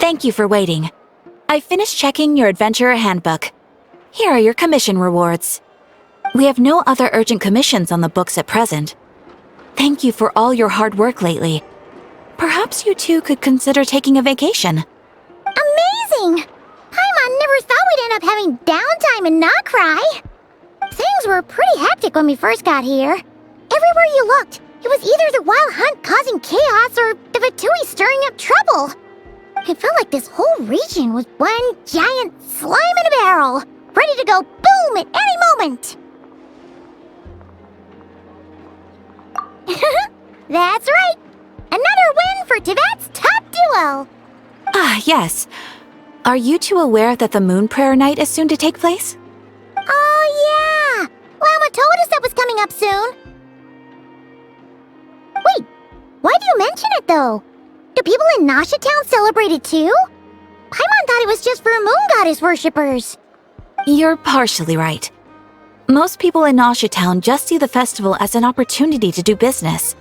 Thank you for waiting. I finished checking your adventurer handbook. Here are your commission rewards. We have no other urgent commissions on the books at present. Thank you for all your hard work lately. Perhaps you two could consider taking a vacation. Amazing! Paimon never thought we'd end up having downtime and not cry. Things were pretty hectic when we first got here. Everywhere you looked, it was either the Wild Hunt causing chaos or the Fatui stirring up trouble. It felt like this whole region was one giant slime in a barrel, ready to go boom at any moment. That's right! Another win for Tibet's top duo! Ah, yes. Are you two aware that the Moon Prayer Night is soon to take place? Oh, yeah! Llama told us that was coming up soon. Wait, why do you mention it, though? Do people in Nasha Town celebrate it, too? Paimon thought it was just for Moon Goddess worshippers. You're partially right. Most people in Nasha Town just see the festival as an opportunity to do business.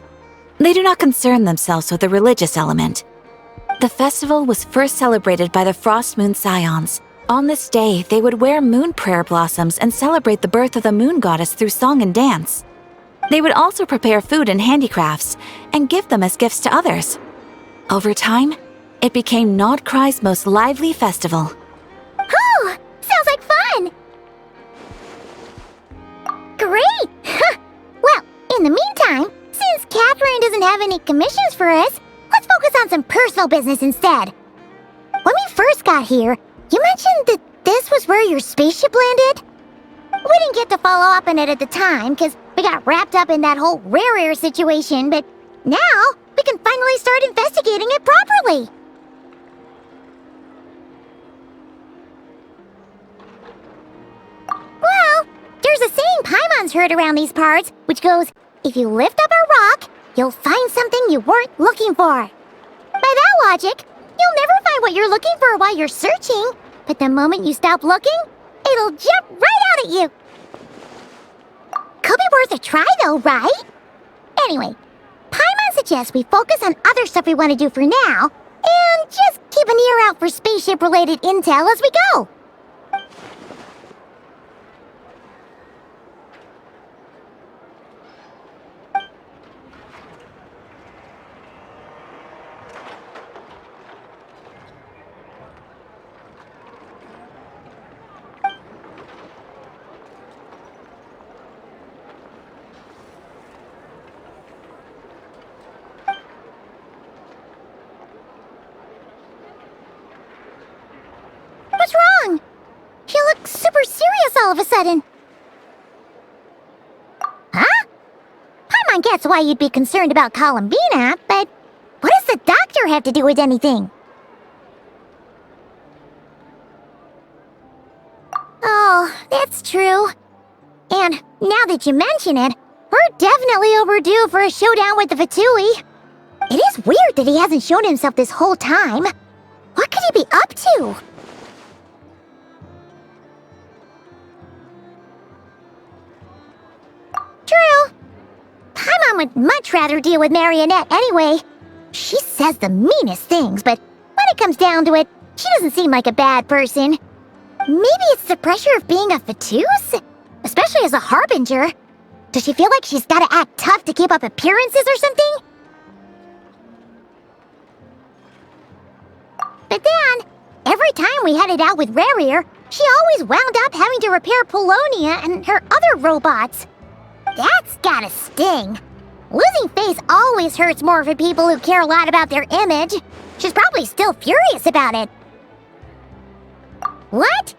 They do not concern themselves with the religious element. The festival was first celebrated by the Frost Moon Scions. On this day, they would wear moon prayer blossoms and celebrate the birth of the moon goddess through song and dance. They would also prepare food and handicrafts and give them as gifts to others. Over time, it became Nodcry's most lively festival. Oh, sounds like fun! Great! Well, in the meantime, since Catherine doesn't have any commissions for us, let's focus on some personal business instead. When we first got here, you mentioned that this was where your spaceship landed? We didn't get to follow up on it at the time, because we got wrapped up in that whole rare situation, but now we can finally start investigating it properly. Well, there's a saying Paimon's heard around these parts, which goes, if you lift up a rock, you'll find something you weren't looking for. By that logic, you'll never find what you're looking for while you're searching, but the moment you stop looking, it'll jump right out at you. Could be worth a try though, right? Anyway, Paimon suggests we focus on other stuff we want to do for now, and just keep an ear out for spaceship-related intel as we go. What's wrong? She looks super serious all of a sudden. Huh? Paimon gets why you'd be concerned about Columbina, but what does the doctor have to do with anything? Oh, that's true. And now that you mention it, we're definitely overdue for a showdown with the Fatui. It is weird that he hasn't shown himself this whole time. What could he be up to? True. Paimon would much rather deal with Marionette anyway. She says the meanest things, but when it comes down to it, she doesn't seem like a bad person. Maybe it's the pressure of being a Fatuse? Especially as a Harbinger. Does she feel like she's gotta act tough to keep up appearances or something? But then, every time we headed out with Rarier, she always wound up having to repair Polonia and her other robots. That's gotta sting. Losing face always hurts more for people who care a lot about their image. She's probably still furious about it. What?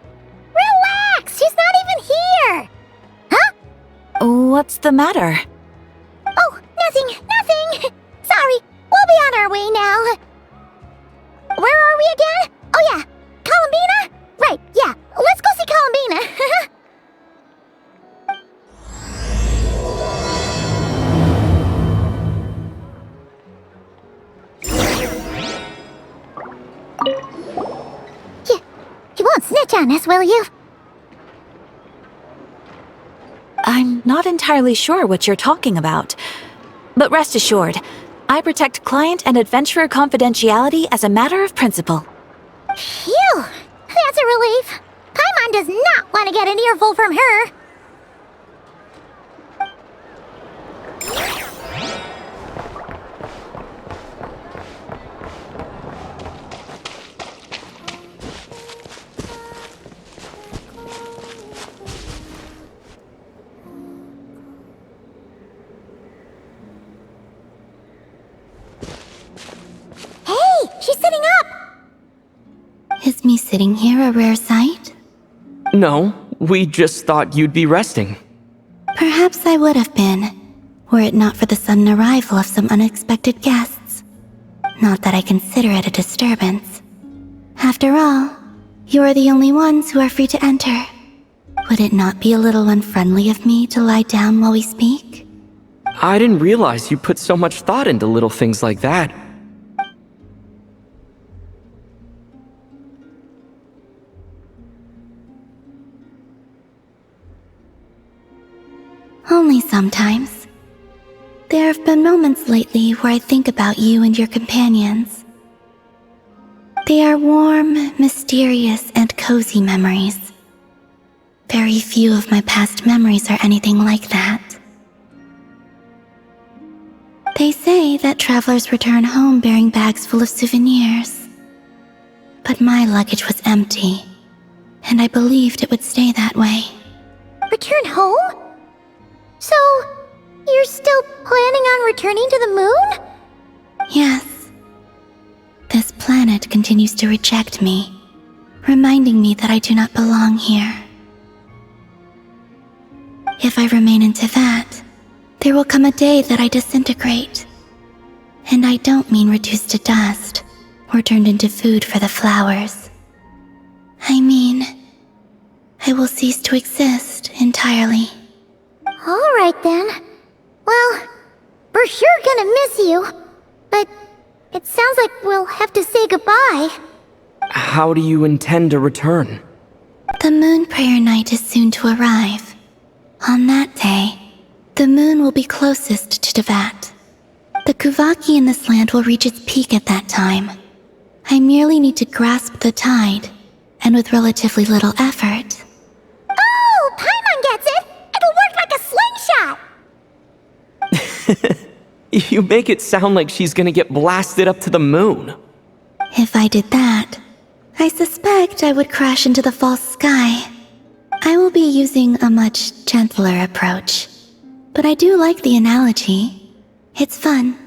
Relax! She's not even here! Huh? What's the matter? Oh, nothing. Sorry, we'll be on our way now. Where are we again? Oh yeah, Columbina? Right, yeah, let's go see Columbina. You won't snitch on us, will you? I'm not entirely sure what you're talking about. But rest assured, I protect client and adventurer confidentiality as a matter of principle. Phew! That's a relief. Paimon does not want to get an earful from her. She's sitting up! Is me sitting here a rare sight? No, we just thought you'd be resting. Perhaps I would have been, were it not for the sudden arrival of some unexpected guests. Not that I consider it a disturbance. After all, you are the only ones who are free to enter. Would it not be a little unfriendly of me to lie down while we speak? I didn't realize you put so much thought into little things like that. Only sometimes. There have been moments lately where I think about you and your companions. They are warm, mysterious, and cozy memories. Very few of my past memories are anything like that. They say that travelers return home bearing bags full of souvenirs. But my luggage was empty, and I believed it would stay that way. Return home? So, you're still planning on returning to the moon? Yes. This planet continues to reject me, reminding me that I do not belong here. If I remain into that, there will come a day that I disintegrate. And I don't mean reduced to dust or turned into food for the flowers. I mean, I will cease to exist entirely. Alright then. Well, we're sure gonna miss you. But it sounds like we'll have to say goodbye. How do you intend to return? The moon prayer night is soon to arrive. On that day, the moon will be closest to Devat. The Kuvaki in this land will reach its peak at that time. I merely need to grasp the tide, and with relatively little effort. Oh, Paimon gets it! It'll work like a slingshot! You make it sound like she's gonna get blasted up to the moon. If I did that, I suspect I would crash into the false sky. I will be using a much gentler approach. But I do like the analogy. It's fun.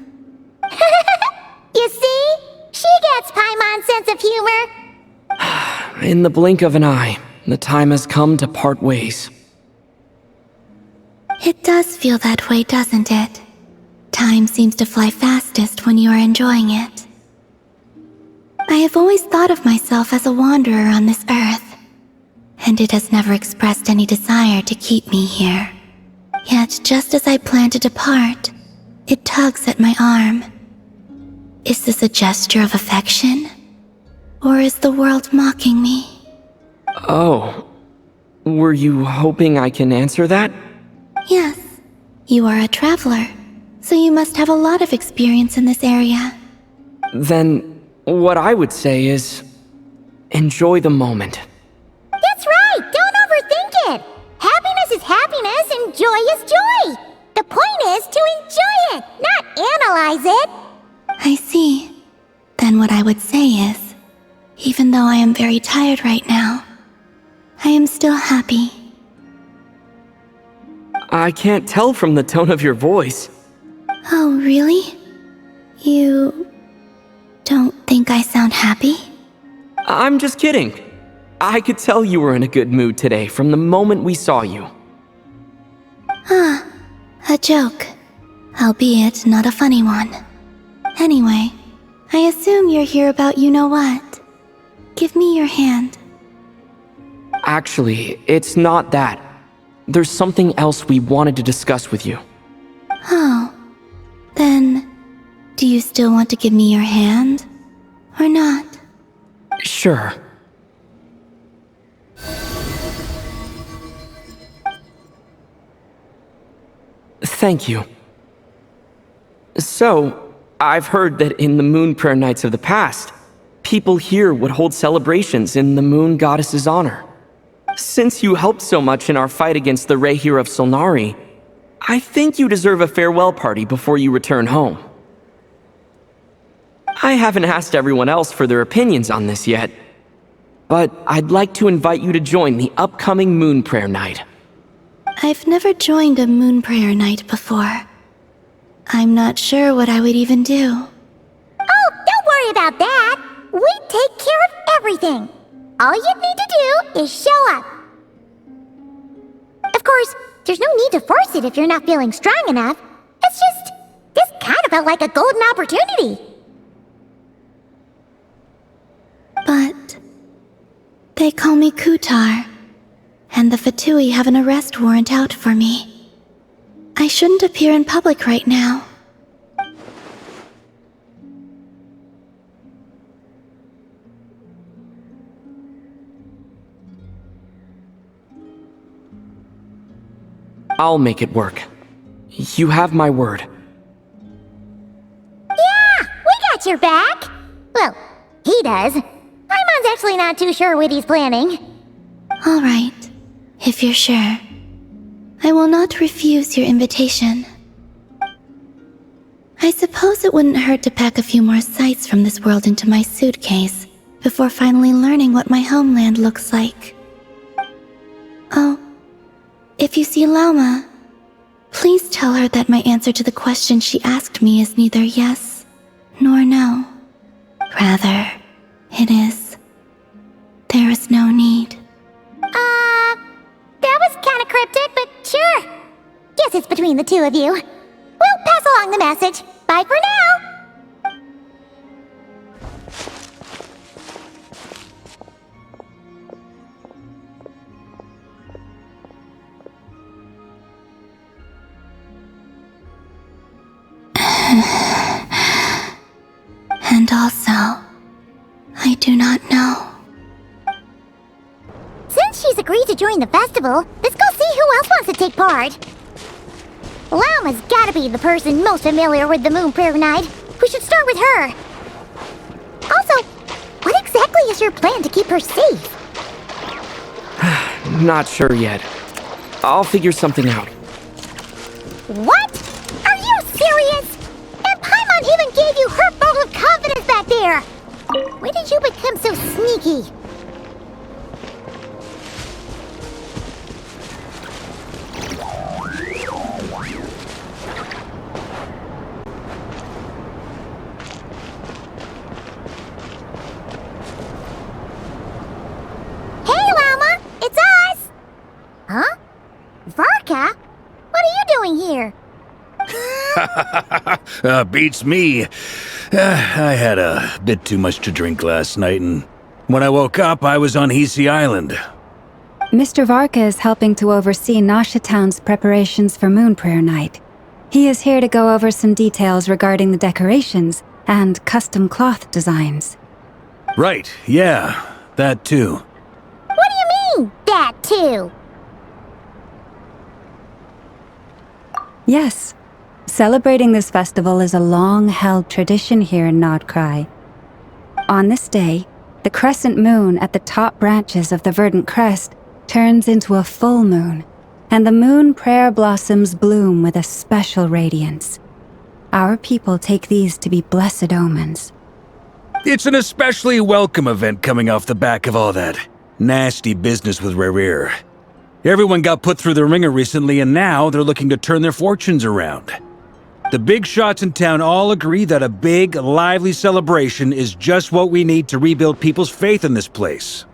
You see? She gets Paimon's sense of humor. In the blink of an eye, the time has come to part ways. It does feel that way, doesn't it? Time seems to fly fastest when you are enjoying it. I have always thought of myself as a wanderer on this earth, and it has never expressed any desire to keep me here. Yet, just as I plan to depart, it tugs at my arm. Is this a gesture of affection? Or is the world mocking me? Oh, were you hoping I can answer that? Yes, you are a traveler, so you must have a lot of experience in this area. Then, what I would say is, enjoy the moment. That's right! Don't overthink it! Happiness is happiness and joy is joy! The point is to enjoy it, not analyze it! I see. Then what I would say is, even though I am very tired right now, I am still happy. I can't tell from the tone of your voice. Oh, really? You don't think I sound happy? I'm just kidding. I could tell you were in a good mood today from the moment we saw you. Ah, a joke. Albeit not a funny one. Anyway, I assume you're here about you-know-what. Give me your hand. Actually, it's not that. There's something else we wanted to discuss with you. Oh, then, do you still want to give me your hand? Or not? Sure. Thank you. So, I've heard that in the moon prayer nights of the past, people here would hold celebrations in the moon goddess's honor. Since you helped so much in our fight against the Rehir of Solnari, I think you deserve a farewell party before you return home. I haven't asked everyone else for their opinions on this yet, but I'd like to invite you to join the upcoming Moon Prayer Night. I've never joined a moon prayer night before. I'm not sure what I would even do. Oh, don't worry about that. We take care of everything. All you need to do is show up. Of course, there's no need to force it if you're not feeling strong enough. It's just, this kind of felt like a golden opportunity. But they call me Kutar, and the Fatui have an arrest warrant out for me. I shouldn't appear in public right now. I'll make it work. You have my word. Yeah, we got your back. Well, he does. Paimon's actually not too sure what he's planning. All right, if you're sure. I will not refuse your invitation. I suppose it wouldn't hurt to pack a few more sights from this world into my suitcase before finally learning what my homeland looks like. Oh, if you see Lauma, please tell her that my answer to the question she asked me is neither yes nor no. Rather, it is, there is no need. That was kinda cryptic, but sure. Guess it's between the two of you. We'll pass along the message. Bye for now. And also, I do not know. Since she's agreed to join the festival, let's go see who else wants to take part. Lauma's gotta be the person most familiar with the Moon Prayer Night. We should start with her. Also, what exactly is your plan to keep her safe? Not sure yet. I'll figure something out. What? Are you serious? And Paimon even gave you her vote of confidence back there. When did you become so sneaky? Huh? Varka? What are you doing here? Beats me. I had a bit too much to drink last night, and when I woke up, I was on Hisi Island. Mr. Varka is helping to oversee Nasha Town's preparations for Moon Prayer Night. He is here to go over some details regarding the decorations and custom cloth designs. Right, yeah, that too. What do you mean, that too? Yes. Celebrating this festival is a long-held tradition here in Nocturne. On this day, the crescent moon at the top branches of the verdant crest turns into a full moon, and the moon prayer blossoms bloom with a special radiance. Our people take these to be blessed omens. It's an especially welcome event coming off the back of all that nasty business with Rehir. Everyone got put through the ringer recently, and now they're looking to turn their fortunes around. The big shots in town all agree that a big, lively celebration is just what we need to rebuild people's faith in this place.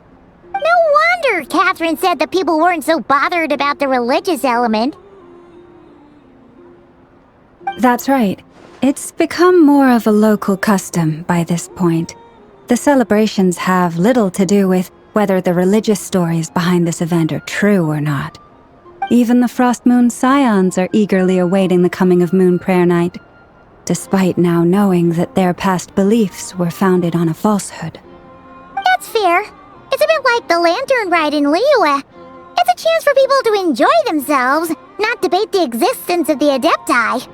No wonder Catherine said that people weren't so bothered about the religious element. That's right. It's become more of a local custom by this point. The celebrations have little to do with whether the religious stories behind this event are true or not. Even the Frost Moon Scions are eagerly awaiting the coming of Moon Prayer Night, despite now knowing that their past beliefs were founded on a falsehood. That's fair. It's a bit like the Lantern Ride in Liyue. It's a chance for people to enjoy themselves, not debate the existence of the Adepti.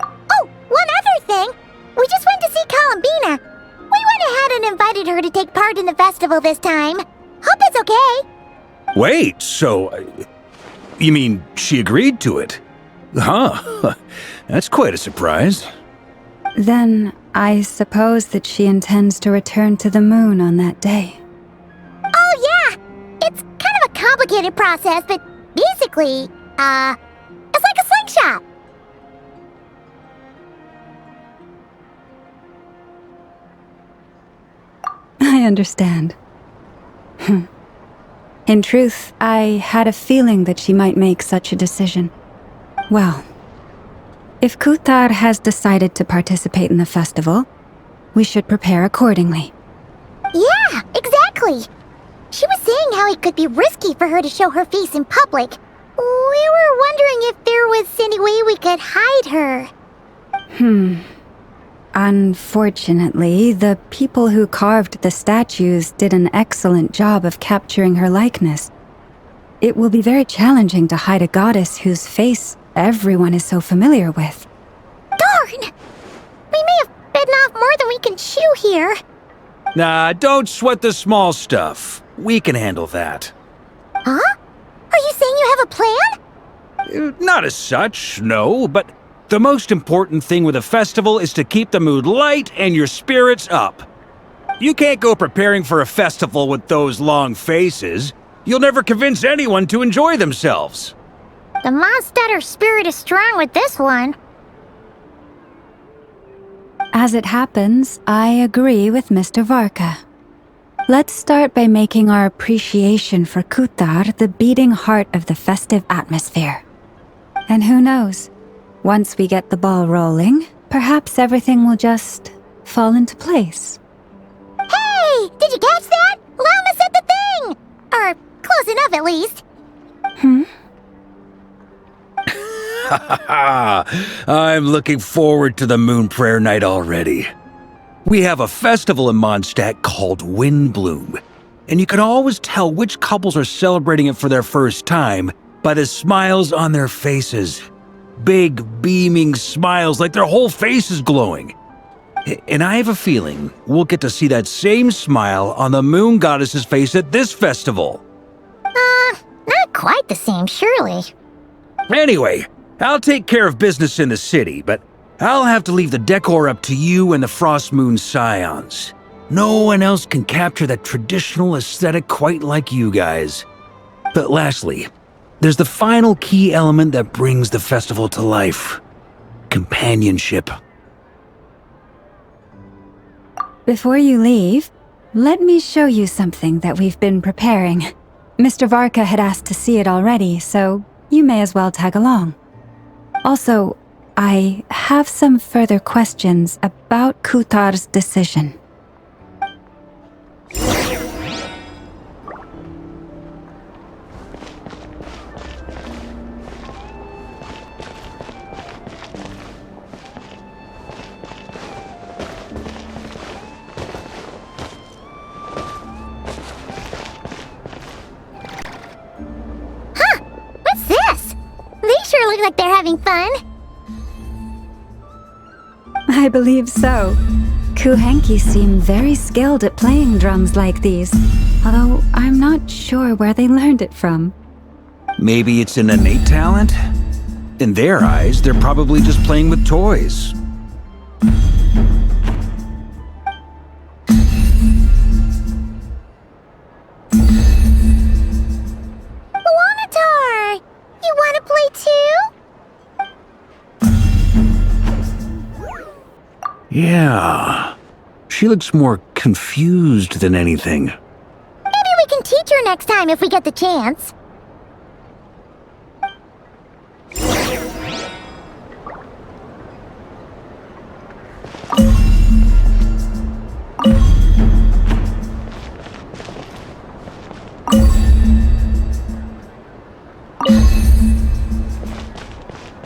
Oh, one other thing! We just went to see Columbina. We went ahead and invited her to take part in the festival this time. Hope it's okay. Wait, so... you mean she agreed to it? Huh. That's quite a surprise. Then I suppose that she intends to return to the moon on that day. Oh, yeah! It's kind of a complicated process, but basically, it's like a slingshot. I understand. In truth, I had a feeling that she might make such a decision. Well, if Kuthar has decided to participate in the festival, we should prepare accordingly. Yeah, exactly. She was saying how it could be risky for her to show her face in public. We were wondering if there was any way we could hide her. Unfortunately, the people who carved the statues did an excellent job of capturing her likeness. It will be very challenging to hide a goddess whose face everyone is so familiar with. Darn! We may have bitten off more than we can chew here. Nah, don't sweat the small stuff. We can handle that. Huh? Are you saying you have a plan? Not as such, no, but the most important thing with a festival is to keep the mood light and your spirits up. You can't go preparing for a festival with those long faces. You'll never convince anyone to enjoy themselves. The Mondstatter spirit is strong with this one. As it happens, I agree with Mr. Varka. Let's start by making our appreciation for Kuthar the beating heart of the festive atmosphere. And who knows? Once we get the ball rolling, perhaps everything will just fall into place. Hey! Did you catch that? Lama said the thing! Or close enough, at least. I'm looking forward to the Moon Prayer Night already. We have a festival in Mondstadt called Windbloom, and you can always tell which couples are celebrating it for their first time by the smiles on their faces. Big, beaming smiles like their whole face is glowing. And I have a feeling we'll get to see that same smile on the Moon Goddess's face at this festival. Not quite the same, surely. Anyway, I'll take care of business in the city, but I'll have to leave the decor up to you and the Frost Moon Scions. No one else can capture that traditional aesthetic quite like you guys. But lastly, there's the final key element that brings the festival to life. Companionship. Before you leave, let me show you something that we've been preparing. Mr. Varka had asked to see it already, so you may as well tag along. Also, I have some further questions about Kuthar's decision. What's this? They sure look like they're having fun. I believe so. Kuhenki seem very skilled at playing drums like these, although I'm not sure where they learned it from. Maybe it's an innate talent? In their eyes, they're probably just playing with toys. Wanatar! You want to play too? Yeah. She looks more confused than anything. Maybe we can teach her next time if we get the chance.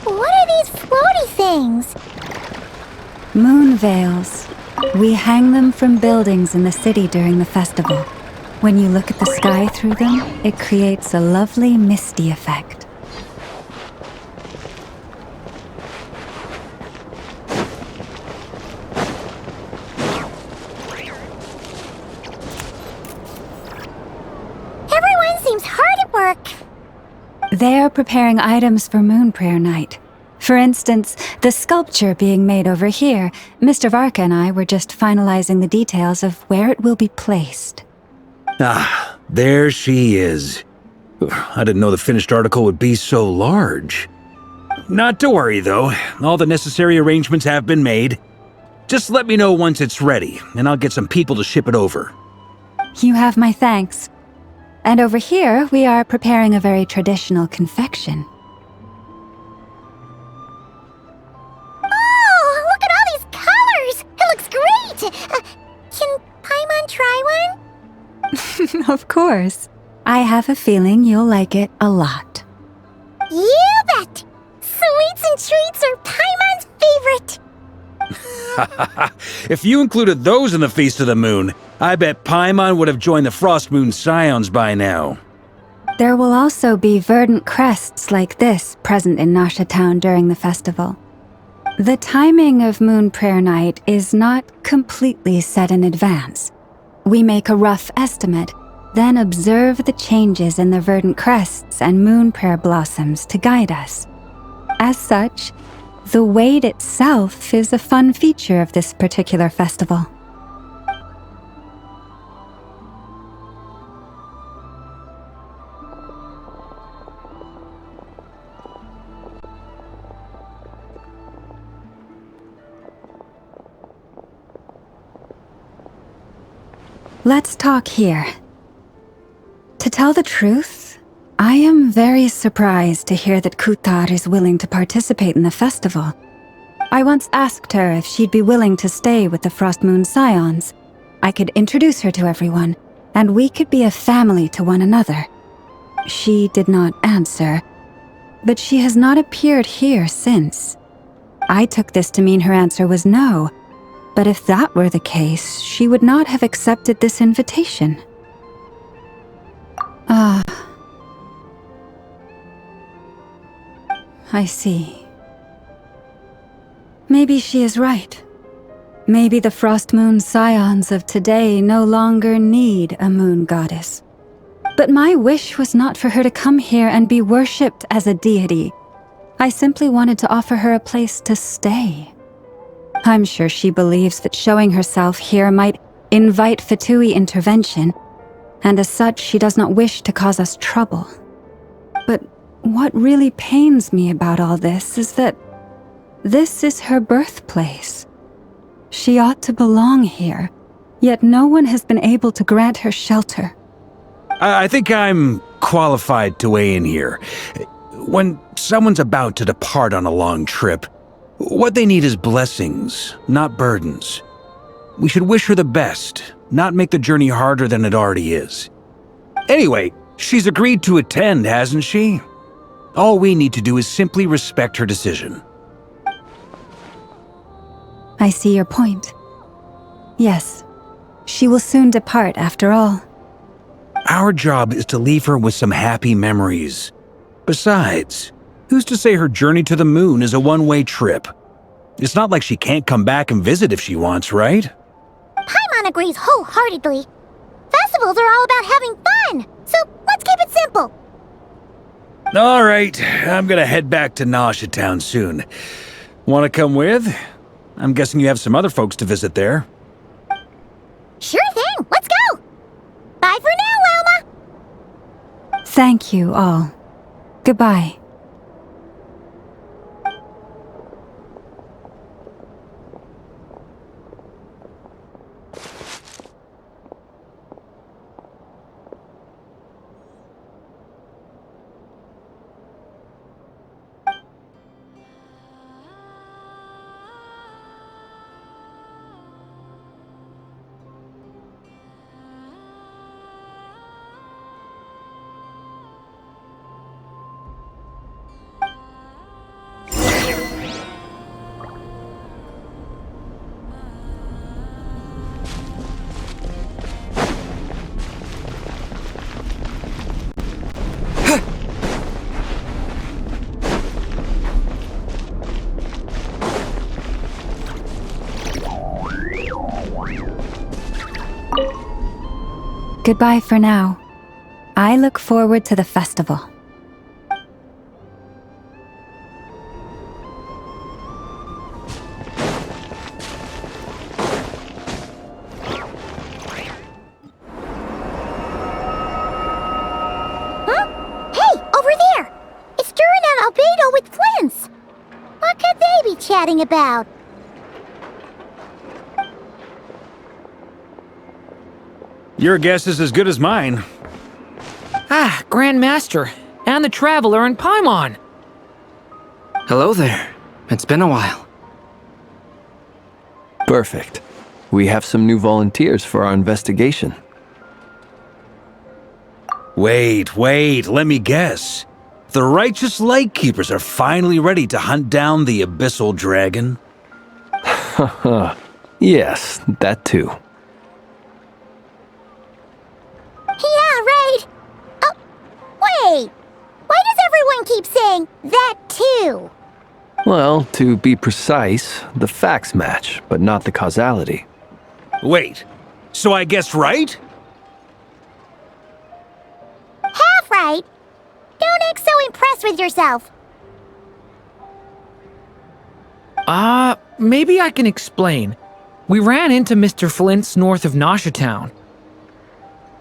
What are these floaty things? Moon veils. We hang them from buildings in the city during the festival. When you look at the sky through them, it creates a lovely misty effect. They're preparing items for Moon Prayer Night. For instance, the sculpture being made over here, Mr. Varka and I were just finalizing the details of where it will be placed. Ah, there she is. I didn't know the finished article would be so large. Not to worry, though. All the necessary arrangements have been made. Just let me know once it's ready, and I'll get some people to ship it over. You have my thanks. And over here, we are preparing a very traditional confection. Oh, look at all these colors! It looks great! Can Paimon try one? Of course. I have a feeling you'll like it a lot. You bet! Sweets and treats are Paimon's favorite! If you included those in the Feast of the Moon, I bet Paimon would have joined the Frost Moon Scions by now. There will also be verdant crests like this present in Nasha Town during the festival. The timing of Moon Prayer Night is not completely set in advance. We make a rough estimate, then observe the changes in the verdant crests and moon prayer blossoms to guide us. As such, the wait itself is a fun feature of this particular festival. Let's talk here. To tell the truth, I am very surprised to hear that Kutar is willing to participate in the festival. I once asked her if she'd be willing to stay with the Frost Moon Scions. I could introduce her to everyone, and we could be a family to one another. She did not answer, but she has not appeared here since. I took this to mean her answer was no, but if that were the case, she would not have accepted this invitation. Ah. I see. Maybe she is right. Maybe the Frost Moon Scions of today no longer need a moon goddess. But my wish was not for her to come here and be worshipped as a deity. I simply wanted to offer her a place to stay. I'm sure she believes that showing herself here might invite Fatui intervention, and as such she does not wish to cause us trouble. But what really pains me about all this is that this is her birthplace. She ought to belong here, yet no one has been able to grant her shelter. I think I'm qualified to weigh in here. When someone's about to depart on a long trip, what they need is blessings, not burdens. We should wish her the best, not make the journey harder than it already is. Anyway, she's agreed to attend, hasn't she? All we need to do is simply respect her decision. I see your point. Yes, she will soon depart after all. Our job is to leave her with some happy memories. Besides, who's to say her journey to the moon is a one-way trip? It's not like she can't come back and visit if she wants, right? Paimon agrees wholeheartedly. Festivals are all about having fun, so let's keep it simple. All right, I'm gonna head back to Nasha Town soon. Want to come with? I'm guessing you have some other folks to visit there. Sure thing, let's go! Bye for now, Wilma! Thank you all. Goodbye. Goodbye for now. I look forward to the festival. chatting about? Your guess is as good as mine. Ah, Grand Master, and the Traveler in Paimon. Hello there. It's been a while. Perfect. We have some new volunteers for our investigation. Wait, let me guess. The righteous Lightkeepers are finally ready to hunt down the Abyssal Dragon? Yes, that too. Yeah, right. Oh, wait. Why does everyone keep saying that too? Well, to be precise, the facts match, but not the causality. Wait, so I guessed right? Half right. Don't act so impressed with yourself. Maybe I can explain. We ran into Mr. Flint's north of Nosha Town.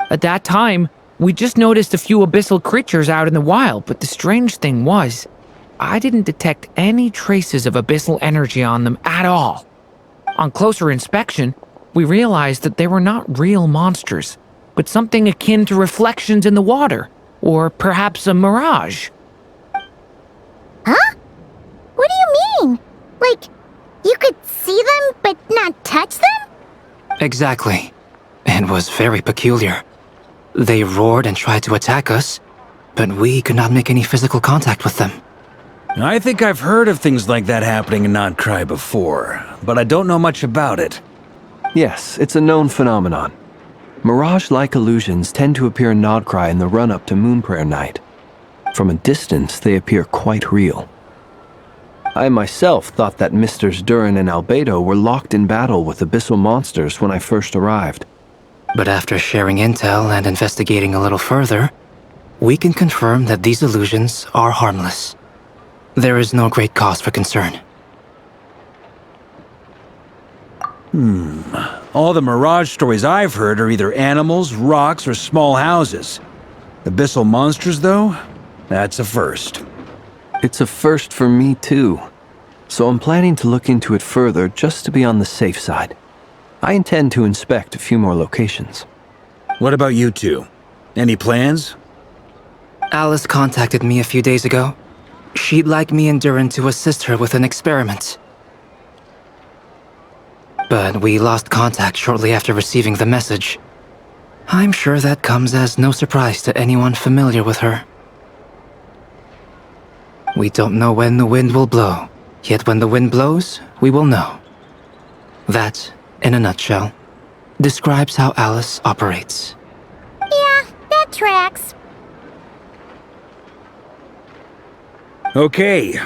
At that time, we just noticed a few abyssal creatures out in the wild, but the strange thing was, I didn't detect any traces of abyssal energy on them at all. On closer inspection, we realized that they were not real monsters, but something akin to reflections in the water, or perhaps a mirage. Huh? What do you mean? Like, you could see them but not touch them? Exactly. It was very peculiar. They roared and tried to attack us, but we could not make any physical contact with them. I think I've heard of things like that happening in Nocturne before, but I don't know much about it. Yes, it's a known phenomenon. Mirage-like illusions tend to appear in Nocturne in the run-up to Moonprayer Night. From a distance, they appear quite real. I myself thought that Misters Durin and Albedo were locked in battle with abyssal monsters when I first arrived. But after sharing intel and investigating a little further, we can confirm that these illusions are harmless. There is no great cause for concern. All the Mirage stories I've heard are either animals, rocks, or small houses. Abyssal monsters, though? That's a first. It's a first for me, too. So I'm planning to look into it further just to be on the safe side. I intend to inspect a few more locations. What about you two? Any plans? Alice contacted me a few days ago. She'd like me and Durin to assist her with an experiment. But we lost contact shortly after receiving the message. I'm sure that comes as no surprise to anyone familiar with her. We don't know when the wind will blow, yet when the wind blows, we will know. That, in a nutshell, describes how Alice operates. Yeah, that tracks. Okay.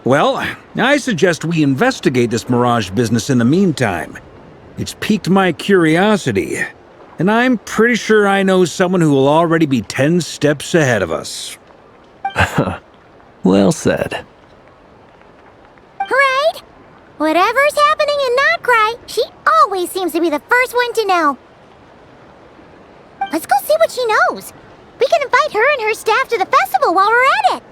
Well, I suggest we investigate this Mirage business in the meantime. It's piqued my curiosity, and I'm pretty sure I know someone who will already be 10 steps ahead of us. Well said. Right? Whatever's happening in Nocturne, she always seems to be the first one to know. Let's go see what she knows. We can invite her and her staff to the festival while we're at it.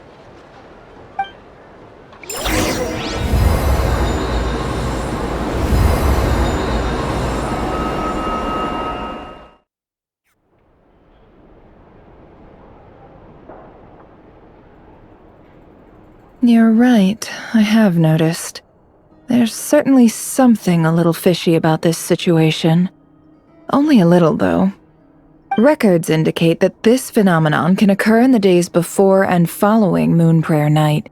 You're right, I have noticed. There's certainly something a little fishy about this situation. Only a little, though. Records indicate that this phenomenon can occur in the days before and following Moonprayer Night.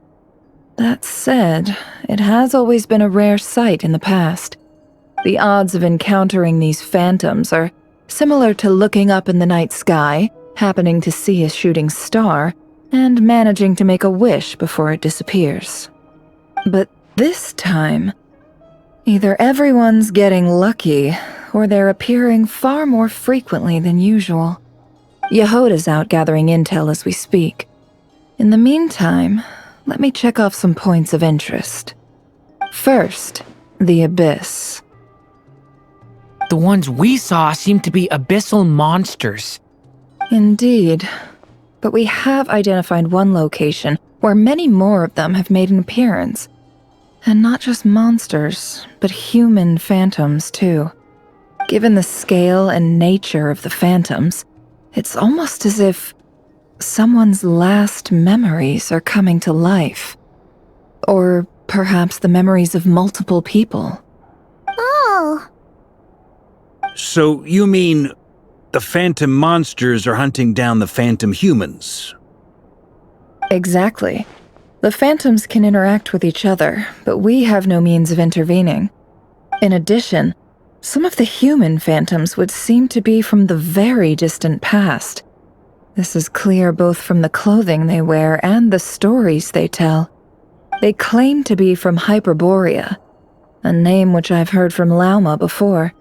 That said, it has always been a rare sight in the past. The odds of encountering these phantoms are similar to looking up in the night sky, happening to see a shooting star, and managing to make a wish before it disappears. But this time, either everyone's getting lucky, or they're appearing far more frequently than usual. Yehoda's out gathering intel as we speak. In the meantime, let me check off some points of interest. First, the Abyss. The ones we saw seem to be abyssal monsters. Indeed. But we have identified one location where many more of them have made an appearance. And not just monsters, but human phantoms, too. Given the scale and nature of the phantoms, it's almost as if someone's last memories are coming to life. Or perhaps the memories of multiple people. Oh. So you mean the phantom monsters are hunting down the phantom humans? Exactly. The phantoms can interact with each other, but we have no means of intervening. In addition, some of the human phantoms would seem to be from the very distant past. This is clear both from the clothing they wear and the stories they tell. They claim to be from Hyperborea, a name which I've heard from Lauma before.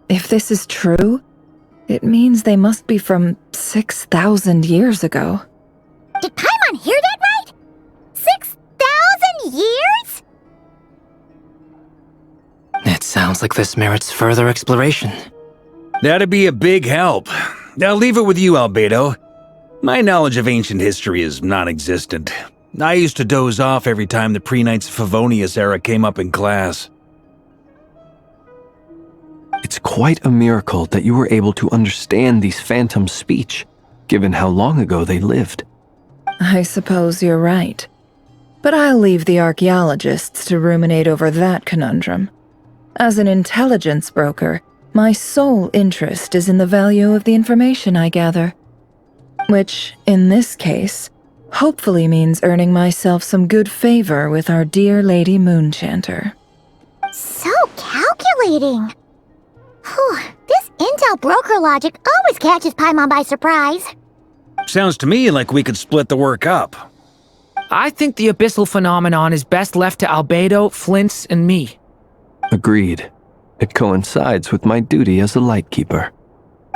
If this is true, it means they must be from 6,000 years ago. Did Paimon hear that right? 6,000 years? It sounds like this merits further exploration. That'd be a big help. I'll leave it with you, Albedo. My knowledge of ancient history is non-existent. I used to doze off every time the pre-Knights of Favonius era came up in class. It's quite a miracle that you were able to understand these phantoms' speech, given how long ago they lived. I suppose you're right. But I'll leave the archaeologists to ruminate over that conundrum. As an intelligence broker, my sole interest is in the value of the information I gather. Which, in this case, hopefully means earning myself some good favor with our dear Lady Moonchanter. So calculating. Whew, this intel broker logic always catches Paimon by surprise. Sounds to me like we could split the work up. I think the abyssal phenomenon is best left to Albedo, Flint's, and me. Agreed. It coincides with my duty as a lightkeeper.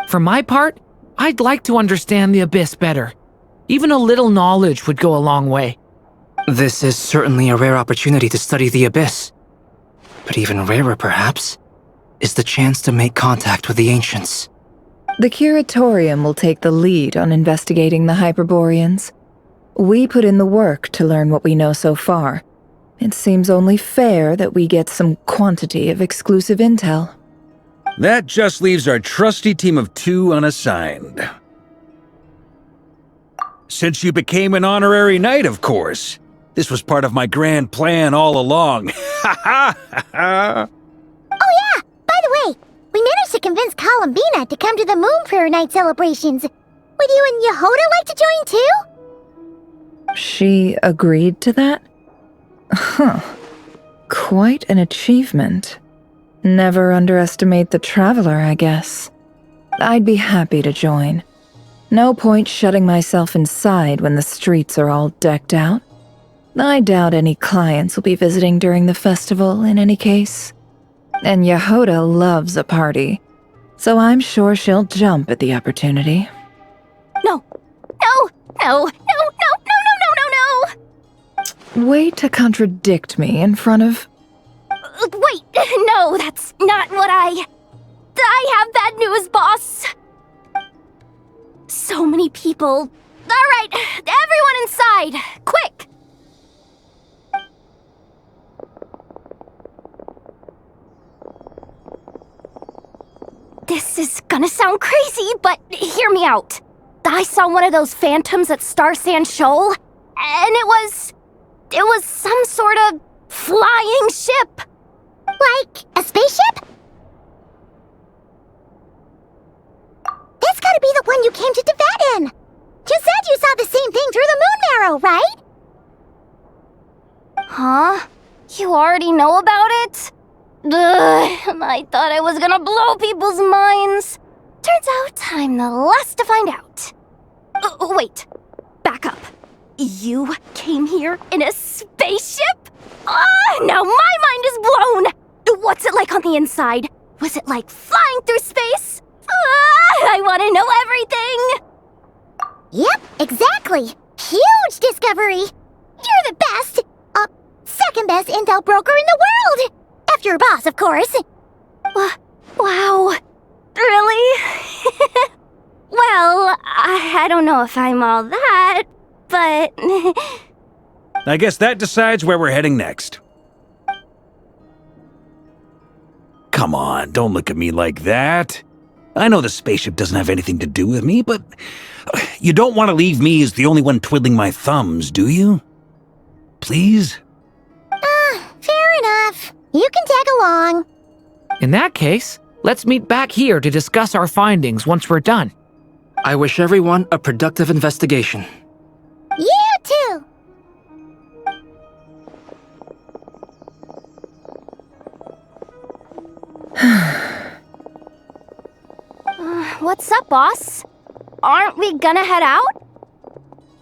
For my part, I'd like to understand the abyss better. Even a little knowledge would go a long way. This is certainly a rare opportunity to study the abyss. But even rarer, perhaps, is the chance to make contact with the ancients. The Curatorium will take the lead on investigating the Hyperboreans. We put in the work to learn what we know so far. It seems only fair that we get some quantity of exclusive intel. That just leaves our trusty team of 2 unassigned. Since you became an honorary knight, of course. This was part of my grand plan all along. Ha ha ha! Oh yeah, by the way, we managed to convince Columbina to come to the Moon Prayer Night celebrations. Would you and Yehoda like to join too? She agreed to that? Huh. Quite an achievement. Never underestimate the traveler, I guess. I'd be happy to join. No point shutting myself inside when the streets are all decked out. I doubt any clients will be visiting during the festival in any case. And Yehoda loves a party, so I'm sure she'll jump at the opportunity. No. Way to contradict me in front of... Wait, no, that's not what I have bad news, boss. So many people. All right, everyone inside, quick. This is gonna sound crazy, but hear me out. I saw one of those phantoms at Star Sand Shoal, and it was some sort of flying ship. Like a spaceship? That's gotta be the one you came to Tibet in. You said you saw the same thing through the moon marrow, right? Huh? You already know about it? Ugh, I thought I was gonna blow people's minds. Turns out I'm the last to find out. Wait, back up. You came here in a spaceship? Now my mind is blown! What's it like on the inside? Was it like flying through space? I want to know everything! Yep, exactly. Huge discovery. You're the best, second best intel broker in the world. After your boss, of course. Wow. Really? Well, I don't know if I'm all that, but... I guess that decides where we're heading next. come on, don't look at me like that. I know the spaceship doesn't have anything to do with me, but you don't want to leave me as the only one twiddling my thumbs, do you? Please? Fair enough. You can tag along. In that case, let's meet back here to discuss our findings once we're done. I wish everyone a productive investigation. You too! What's up, boss? Aren't we gonna head out?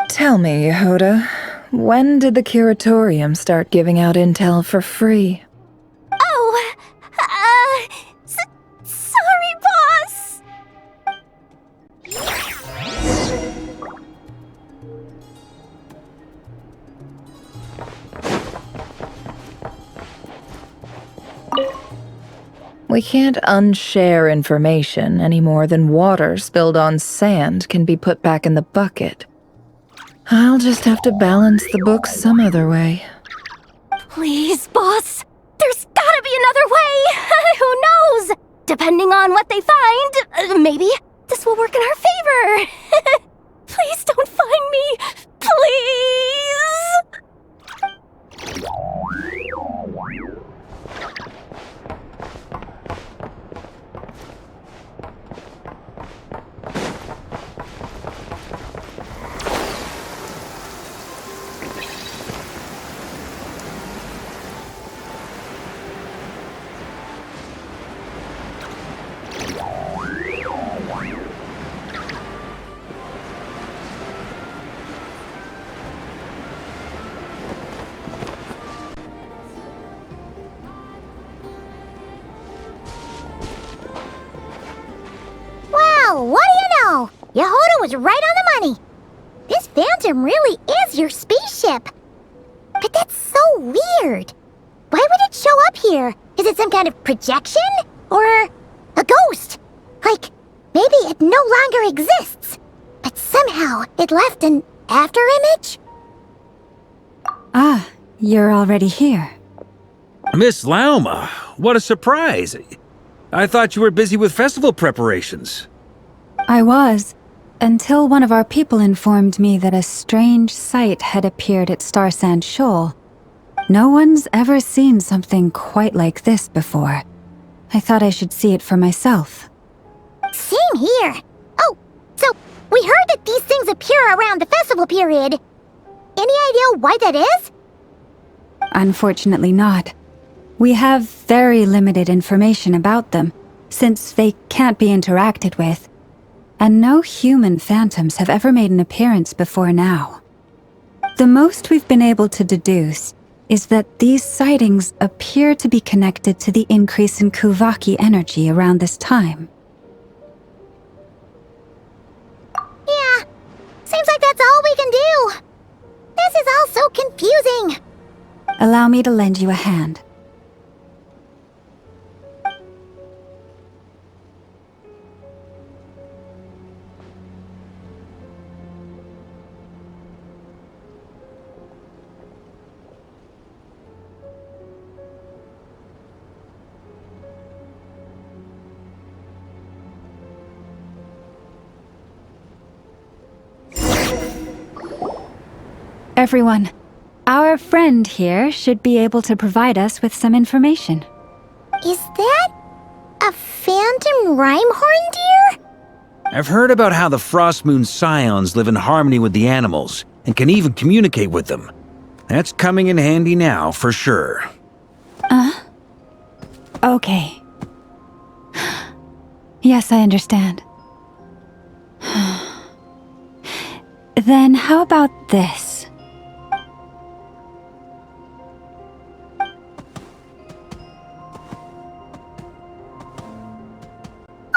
Tell me, Yehoda, when did the curatorium start giving out intel for free? Oh, sorry, boss! We can't unshare information any more than water spilled on sand can be put back in the bucket. I'll just have to balance the books some other way. Please, boss. There's gotta be another way. Who knows? Depending on what they find, maybe this will work in our favor. Please don't find me. Please! Wow, what do you know? Yehoda was right on the money. This Phantom really is your spaceship. But that's so weird. Why would it show up here? Is it some kind of projection? Or a ghost? Like, maybe it no longer exists, but somehow it left an afterimage? Ah, you're already here. Miss Lauma, what a surprise. I thought you were busy with festival preparations. I was, until one of our people informed me that a strange sight had appeared at Starsand Shoal. No one's ever seen something quite like this before. I thought I should see it for myself. Same here. Oh, so we heard that these things appear around the festival period. Any idea why that is? Unfortunately not. We have very limited information about them, since they can't be interacted with. And no human phantoms have ever made an appearance before now. The most we've been able to deduce is that these sightings appear to be connected to the increase in Kuvaki energy around this time. Yeah, seems like that's all we can do. This is all so confusing. Allow me to lend you a hand. Everyone, our friend here should be able to provide us with some information. Is that a phantom rhymehorn deer? I've heard about how the Frost Moon Scions live in harmony with the animals and can even communicate with them. That's coming in handy now, for sure. Okay. Yes, I understand. Then how about this?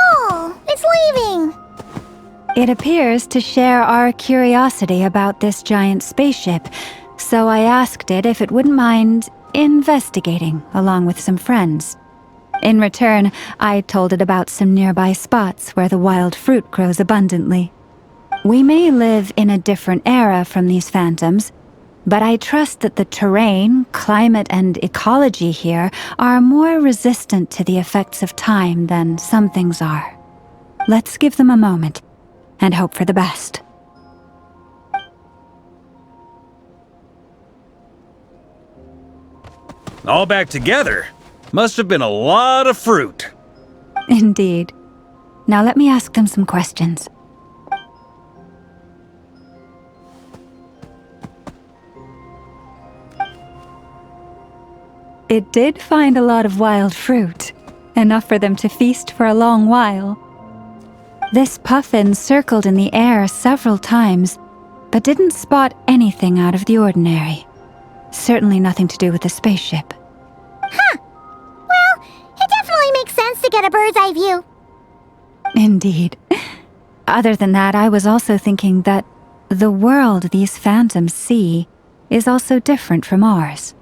Oh, it's leaving. It appears to share our curiosity about this giant spaceship, so I asked it if it wouldn't mind investigating along with some friends. In return, I told it about some nearby spots where the wild fruit grows abundantly. We may live in a different era from these phantoms, but I trust that the terrain, climate, and ecology here are more resistant to the effects of time than some things are. Let's give them a moment and hope for the best. All back together? Must have been a lot of fruit. Indeed. Now let me ask them some questions. It did find a lot of wild fruit, enough for them to feast for a long while. This puffin circled in the air several times, but didn't spot anything out of the ordinary. Certainly nothing to do with the spaceship. Huh. Well, it definitely makes sense to get a bird's eye view. Indeed. Other than that, I was also thinking that the world these phantoms see is also different from ours.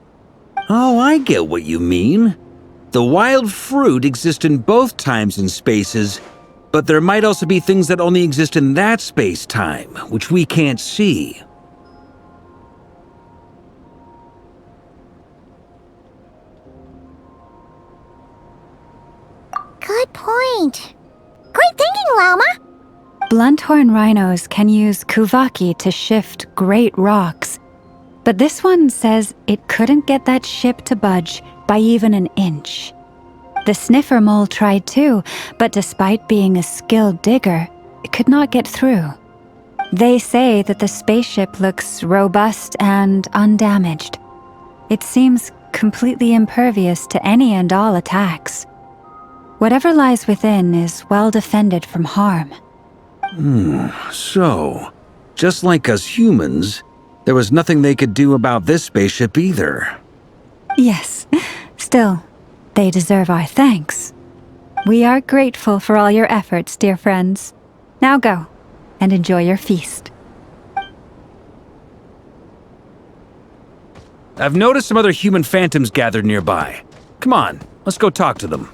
Oh, I get what you mean. The wild fruit exist in both times and spaces, but there might also be things that only exist in that space-time, which we can't see. Good point. Great thinking, Llama. Blunthorn rhinos can use kuvaki to shift great rocks, but this one says it couldn't get that ship to budge by even an inch. The sniffer mole tried too, but despite being a skilled digger, it could not get through. They say that the spaceship looks robust and undamaged. It seems completely impervious to any and all attacks. Whatever lies within is well defended from harm. So, just like us humans, there was nothing they could do about this spaceship either. Yes, still, they deserve our thanks. We are grateful for all your efforts, dear friends. Now go, and enjoy your feast. I've noticed some other human phantoms gathered nearby. Come on, let's go talk to them.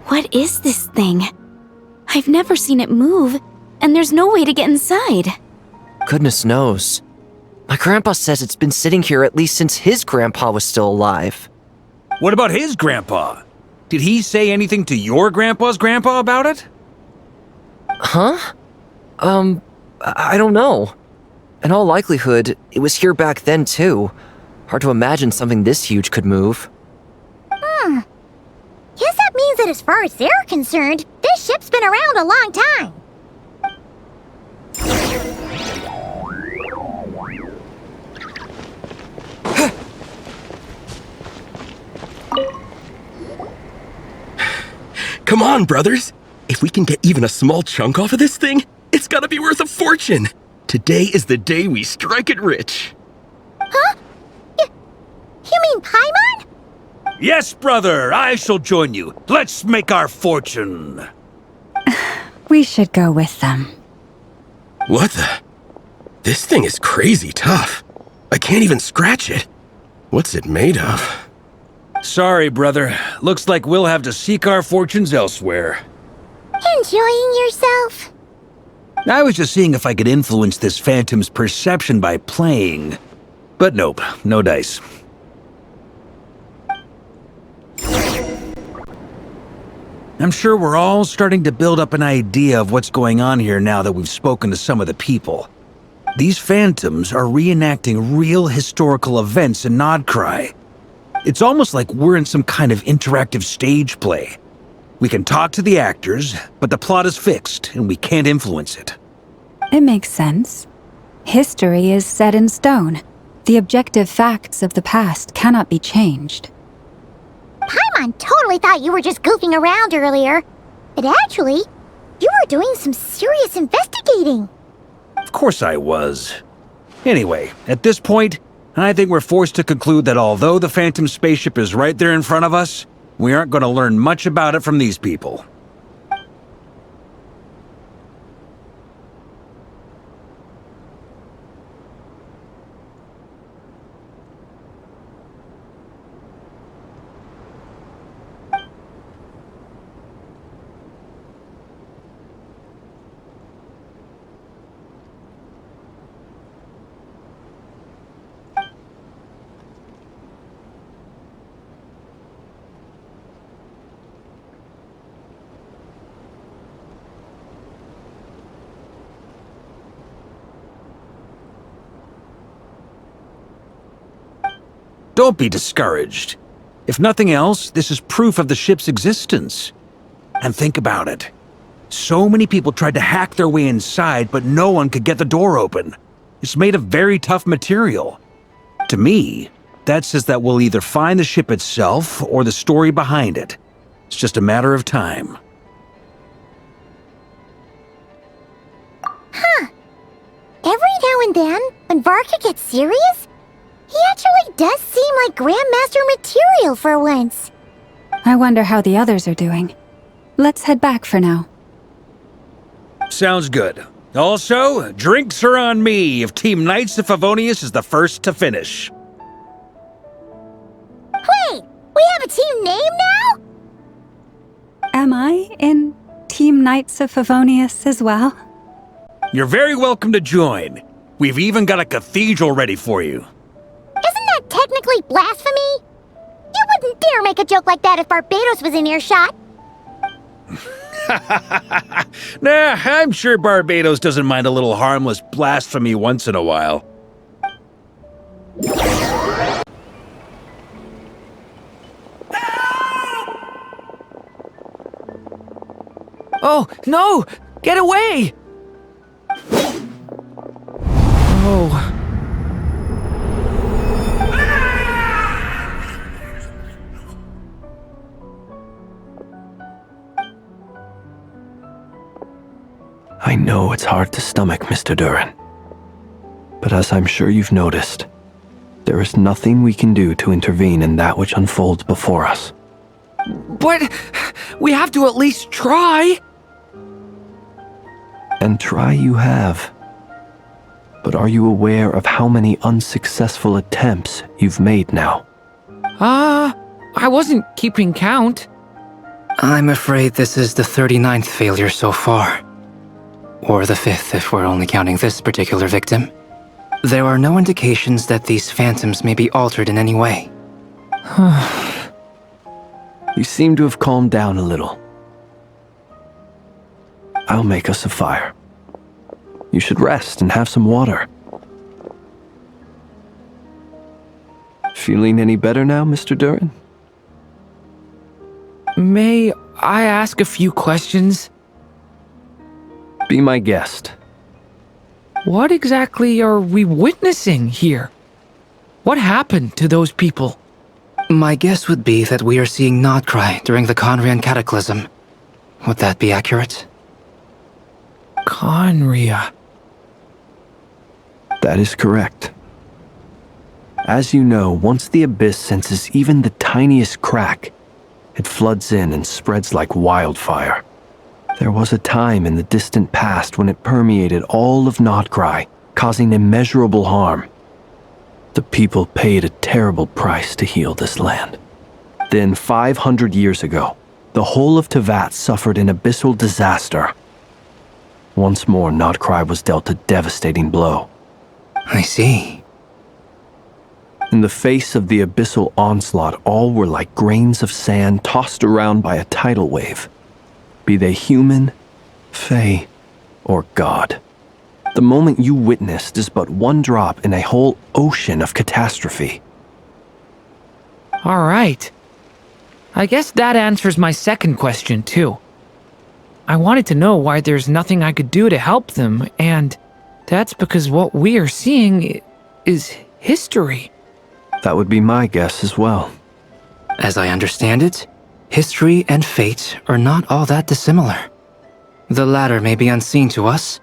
What is this thing? I've never seen it move, and there's no way to get inside. Goodness knows. My grandpa says it's been sitting here at least since his grandpa was still alive. What about his grandpa? Did he say anything to your grandpa's grandpa about it? Huh? I don't know. In all likelihood, it was here back then too. Hard to imagine something this huge could move. Guess that means that as far as they're concerned, this ship's been around a long time. Come on, brothers! If we can get even a small chunk off of this thing, it's gotta be worth a fortune! Today is the day we strike it rich! Huh? You mean Paimon? Yes, brother, I shall join you. Let's make our fortune. We should go with them. What the? This thing is crazy tough. I can't even scratch it. What's it made of? Sorry, brother. Looks like we'll have to seek our fortunes elsewhere. Enjoying yourself? I was just seeing if I could influence this phantom's perception by playing. But nope, no dice. I'm sure we're all starting to build up an idea of what's going on here now that we've spoken to some of the people. These phantoms are reenacting real historical events in Nodcry. It's almost like we're in some kind of interactive stage play. We can talk to the actors, but the plot is fixed and we can't influence it. It makes sense. History is set in stone. The objective facts of the past cannot be changed. Paimon totally thought you were just goofing around earlier. But actually, you were doing some serious investigating. Of course I was. Anyway, at this point, I think we're forced to conclude that although the Phantom spaceship is right there in front of us, we aren't going to learn much about it from these people. Don't be discouraged. If nothing else, this is proof of the ship's existence. And think about it. So many people tried to hack their way inside, but no one could get the door open. It's made of very tough material. To me, that says that we'll either find the ship itself or the story behind it. It's just a matter of time. Huh. Every now and then, when Varka gets serious, he actually does seem like Grandmaster material for once. I wonder how the others are doing. Let's head back for now. Sounds good. Also, drinks are on me if Team Knights of Favonius is the first to finish. Wait, we have a team name now? Am I in Team Knights of Favonius as well? You're very welcome to join. We've even got a cathedral ready for you. Isn't that technically blasphemy? You wouldn't dare make a joke like that if Barbados was in earshot. Nah, I'm sure Barbados doesn't mind a little harmless blasphemy once in a while. Oh, no! Get away! Oh. I know it's hard to stomach, Mr. Duran. But as I'm sure you've noticed, there is nothing we can do to intervene in that which unfolds before us. But we have to at least try. And try you have. But are you aware of how many unsuccessful attempts you've made now? I wasn't keeping count. I'm afraid this is the 39th failure so far. Or the 5th if we're only counting this particular victim. There are no indications that these phantoms may be altered in any way. You seem to have calmed down a little. I'll make us a fire. You should rest and have some water. Feeling any better now, Mr. Duran? May I ask a few questions? Be my guest. What exactly are we witnessing here? What happened to those people? My guess would be that we are seeing Nodcry during the Conrian Cataclysm. Would that be accurate? Conria. That is correct. As you know, once the Abyss senses even the tiniest crack, it floods in and spreads like wildfire. There was a time in the distant past when it permeated all of Nodcry, causing immeasurable harm. The people paid a terrible price to heal this land. Then, 500 years ago, the whole of Teyvat suffered an abyssal disaster. Once more, Nodcry was dealt a devastating blow. I see. In the face of the abyssal onslaught, all were like grains of sand tossed around by a tidal wave. Be they human, fae, or god. The moment you witnessed is but one drop in a whole ocean of catastrophe. All right. I guess that answers my second question, too. I wanted to know why there's nothing I could do to help them, and that's because what we are seeing is history. That would be my guess as well. As I understand it, history and fate are not all that dissimilar. The latter may be unseen to us,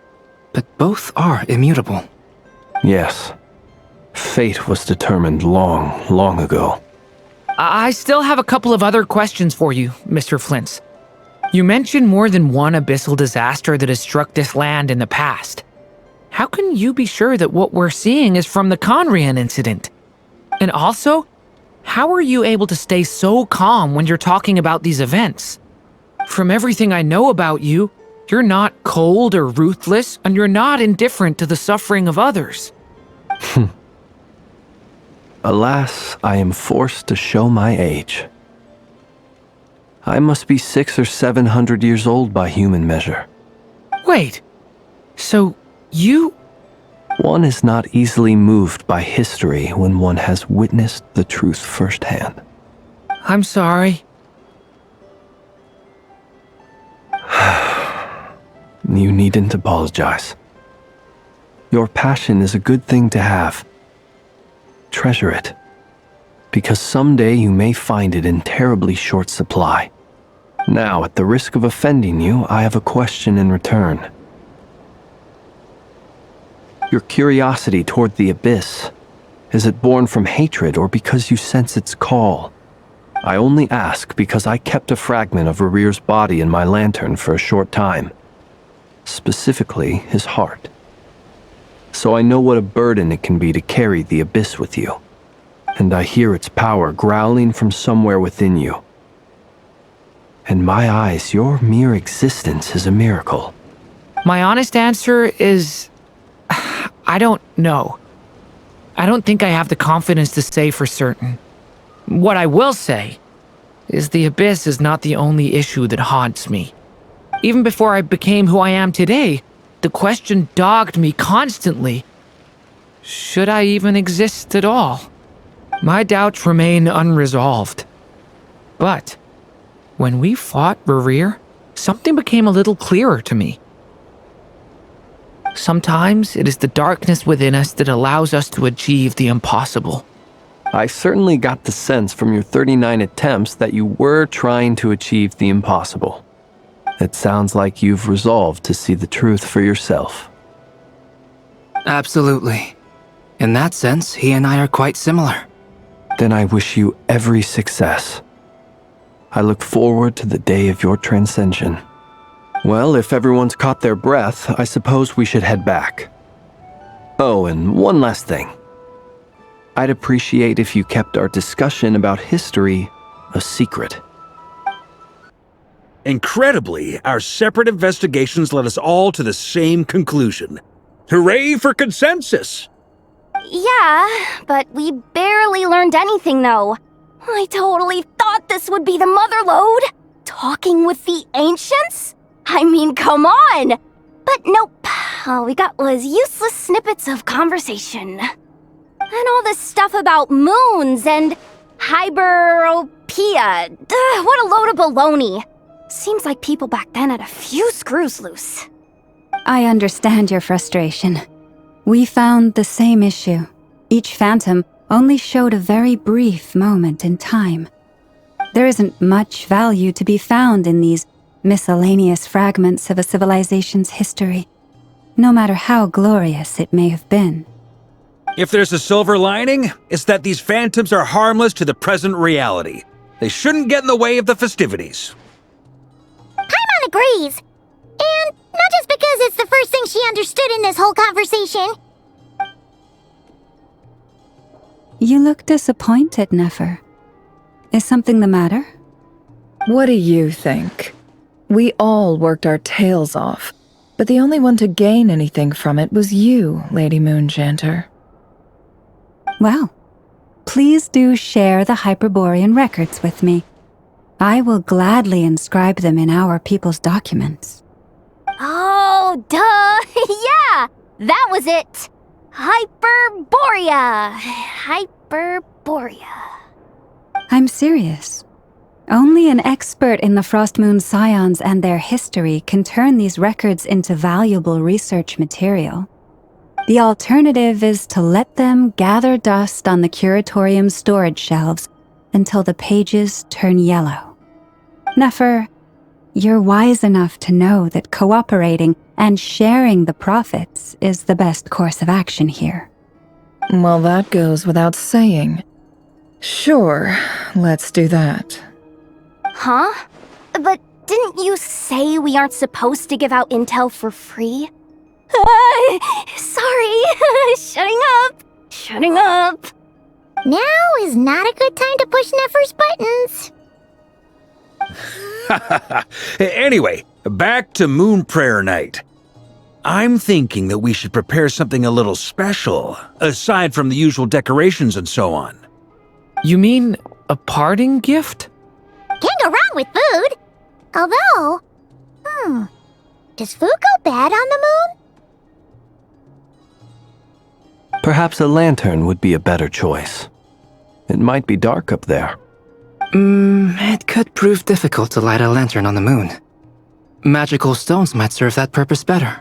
but both are immutable. Yes. Fate was determined long, long ago. I still have a couple of other questions for you, Mr. Flint's. You mentioned more than one abyssal disaster that has struck this land in the past. How can you be sure that what we're seeing is from the Conrian incident? And also, how are you able to stay so calm when you're talking about these events? From everything I know about you, you're not cold or ruthless, and you're not indifferent to the suffering of others. Alas, I am forced to show my age. I must be 600 or 700 years old by human measure. Wait, so you... One is not easily moved by history when one has witnessed the truth firsthand. I'm sorry. You needn't apologize. Your passion is a good thing to have. Treasure it, because someday you may find it in terribly short supply. Now, at the risk of offending you, I have a question in return. Your curiosity toward the abyss, is it born from hatred or because you sense its call? I only ask because I kept a fragment of Rarir's body in my lantern for a short time. Specifically, his heart. So I know what a burden it can be to carry the abyss with you. And I hear its power growling from somewhere within you. In my eyes, your mere existence is a miracle. My honest answer is... I don't know. I don't think I have the confidence to say for certain. What I will say is the abyss is not the only issue that haunts me. Even before I became who I am today, the question dogged me constantly. Should I even exist at all? My doubts remain unresolved. But when we fought Rarir, something became a little clearer to me. Sometimes it is the darkness within us that allows us to achieve the impossible. I certainly got the sense from your 39 attempts that you were trying to achieve the impossible. It sounds like you've resolved to see the truth for yourself. Absolutely. In that sense, he and I are quite similar. Then I wish you every success. I look forward to the day of your transcension. Well, if everyone's caught their breath, I suppose we should head back. Oh, and one last thing. I'd appreciate if you kept our discussion about history a secret. Incredibly, our separate investigations led us all to the same conclusion. Hooray for consensus! Yeah, but we barely learned anything, though. I totally thought this would be the mother lode. Talking with the ancients? I mean, come on! But nope, all we got was useless snippets of conversation. And all this stuff about moons and hyperopia. What a load of baloney. Seems like people back then had a few screws loose. I understand your frustration. We found the same issue. Each phantom only showed a very brief moment in time. There isn't much value to be found in these miscellaneous fragments of a civilization's history, no matter how glorious it may have been. If there's a silver lining, it's that these phantoms are harmless to the present reality. They shouldn't get in the way of the festivities. Paimon agrees. And not just because it's the first thing she understood in this whole conversation. You look disappointed, Nefer. Is something the matter? What do you think? We all worked our tails off, but the only one to gain anything from it was you, Lady Moonjanter. Well, please do share the Hyperborean records with me. I will gladly inscribe them in our people's documents. Oh, duh! Yeah! That was it! Hyperborea! Hyperborea. I'm serious. Only an expert in the Frostmoon Scions and their history can turn these records into valuable research material. The alternative is to let them gather dust on the curatorium's storage shelves until the pages turn yellow. Nefer, you're wise enough to know that cooperating and sharing the profits is the best course of action here. Well, that goes without saying. Sure, let's do that. Huh? But didn't you say we aren't supposed to give out intel for free? Sorry. Shutting up. Now is not a good time to push Nefer's buttons. Anyway, back to Moon Prayer Night. I'm thinking that we should prepare something a little special, aside from the usual decorations and so on. You mean a parting gift? Can't go wrong with food. Although, does food go bad on the moon? Perhaps a lantern would be a better choice. It might be dark up there. It could prove difficult to light a lantern on the moon. Magical stones might serve that purpose better.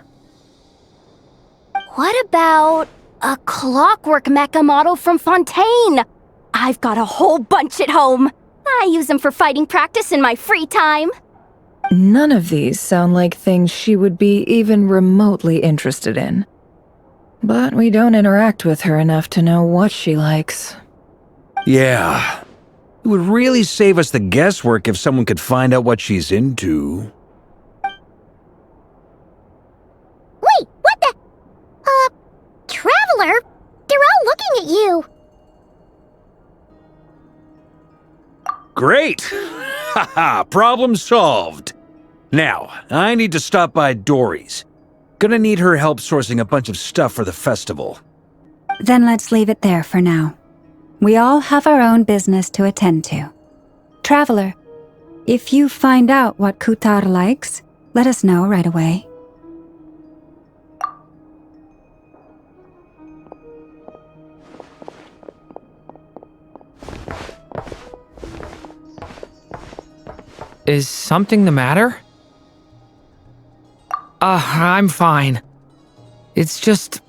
What about a clockwork mecha model from Fontaine? I've got a whole bunch at home. I use them for fighting practice in my free time. None of these sound like things she would be even remotely interested in. But we don't interact with her enough to know what she likes. Yeah. It would really save us the guesswork if someone could find out what she's into. Wait, what the? Traveler? They're all looking at you. Great! Haha, problem solved. Now, I need to stop by Dory's. Gonna need her help sourcing a bunch of stuff for the festival. Then let's leave it there for now. We all have our own business to attend to. Traveler, if you find out what Kutar likes, let us know right away. Is something the matter? I'm fine. It's just...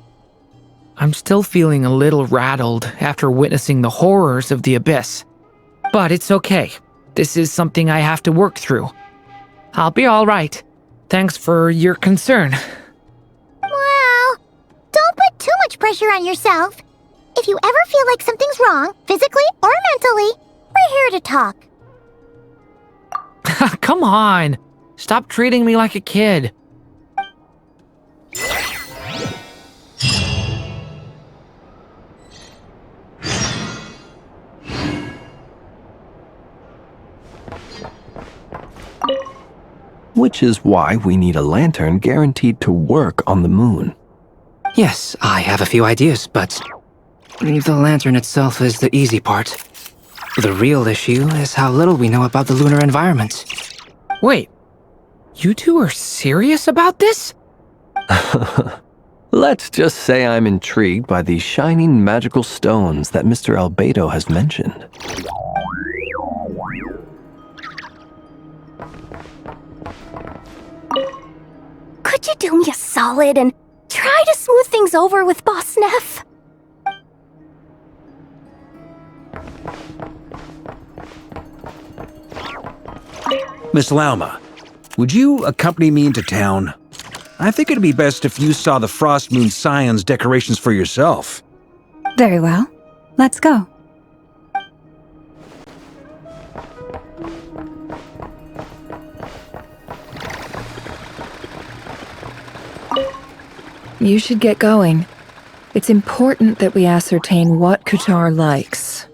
I'm still feeling a little rattled after witnessing the horrors of the Abyss. But it's okay. This is something I have to work through. I'll be alright. Thanks for your concern. Well, don't put too much pressure on yourself. If you ever feel like something's wrong, physically or mentally, we're here to talk. Come on! Stop treating me like a kid. Which is why we need a lantern guaranteed to work on the moon. Yes, I have a few ideas, but the lantern itself is the easy part. The real issue is how little we know about the lunar environment. Wait, you two are serious about this? Let's just say I'm intrigued by these shining magical stones that Mr. Albedo has mentioned. Could you do me a solid and try to smooth things over with Boss Neff? Miss Lauma, would you accompany me into town? I think it'd be best if you saw the Frostmoon Scions decorations for yourself. Very well. Let's go. You should get going. It's important that we ascertain what Kutar likes.